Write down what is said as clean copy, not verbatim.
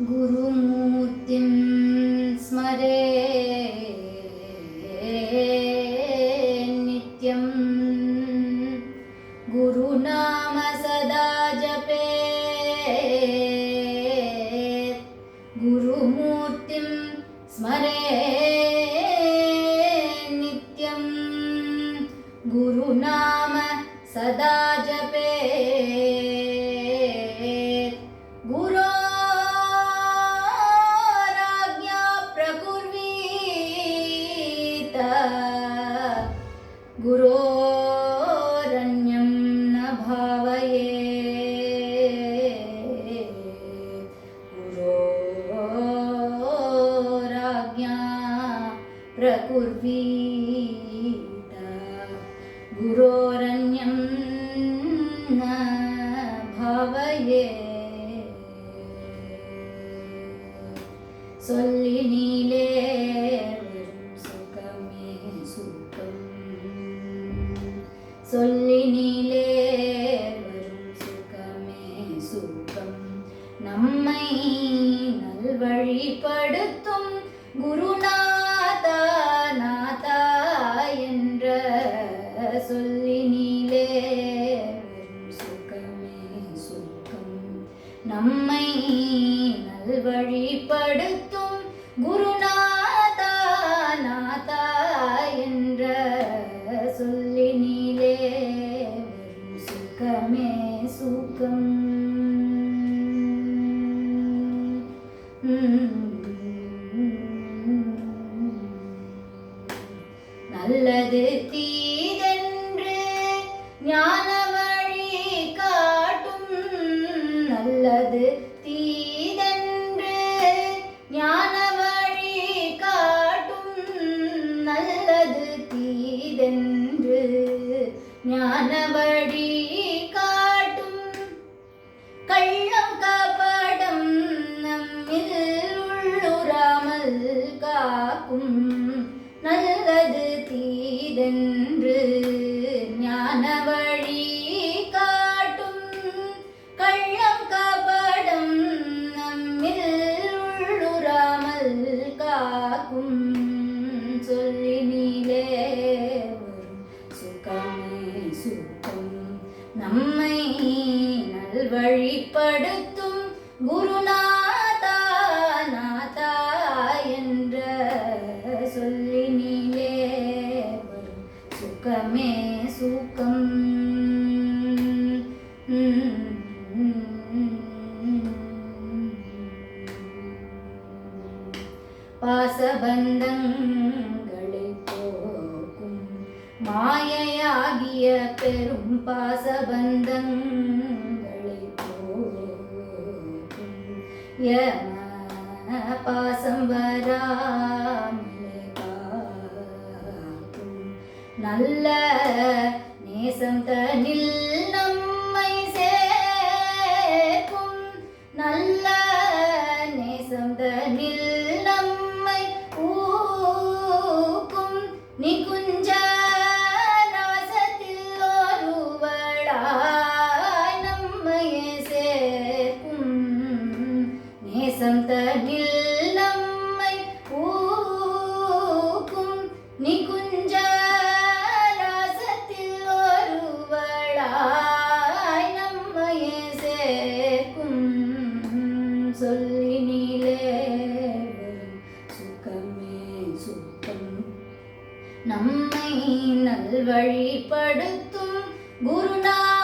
गुरुमूर्तिं स्मरे नित्यं गुरुनाम सदा जपे गुरुमूर्तिं स्मरे नित्यं गुरुनाम सदा जपे गुरोरन्यं न भावयेत् गुरोराज्ञा प्रकुर्वीत गुरोरन्यं न भावयेत् சொல்லினிலே சொல்லினிலே வரும் சுகமே சுகம் நம்மை நல்வழிப்படுத்தும் குருநாதா நாதா என்ற சொல்லினிலே வரும் சுகமே சுகம் நம்மை நல்வழிப்படுத்தும் குருநாதா நாதா என்ற சொல்லினிலே வரும் சுகமே சுகம் நல்லது தீதென்று ஞான வழி காட்டும் நல்லது தீதென்று ஞான வழி காட்டும் நல்லது தீதென்று ஞான வழி காட்டும் கள்ளம் கபடம் நம்மில் உள்ளுறாமல் காக்கும் நல்லது தீதென்று ஞான வழி காட்டும் கள்ளம் கபடம் நம்மில் உள்ளுறாமல் காக்கும் சொல்லினிலே வரும் சுகமே சுகம் நம்மை நல்வழிப்படுத்தும் குருநாதா நாதா என்ற சொல்லினிலே வரும் சுகமே சுகம் பாசபந்தங்களை போக்கும் மாயையாகிய பெரும் பாசபந்தங்களை போக்கும் யம பாசம் வராமலே காக்கும் நல்ல நேசம் தனில் நம்மை சேர்க்கும் நல்ல நேசம் தனில் நம்மை ஊக்கும் நிகுஞ்ச நாசத்தில் ஒருவடாய் நம்மையே சேர்க்கும் நேசம் தனில் நம்மை ஊக்கும் நிகுஞ்ச நாசத்தில் ஒருவடாய் நம்மையே சேர்க்கும் சொல்லினிலே வரும் சுகமே சுகம் நம்மை நல்வழிப்படுத்தும் குருநாதா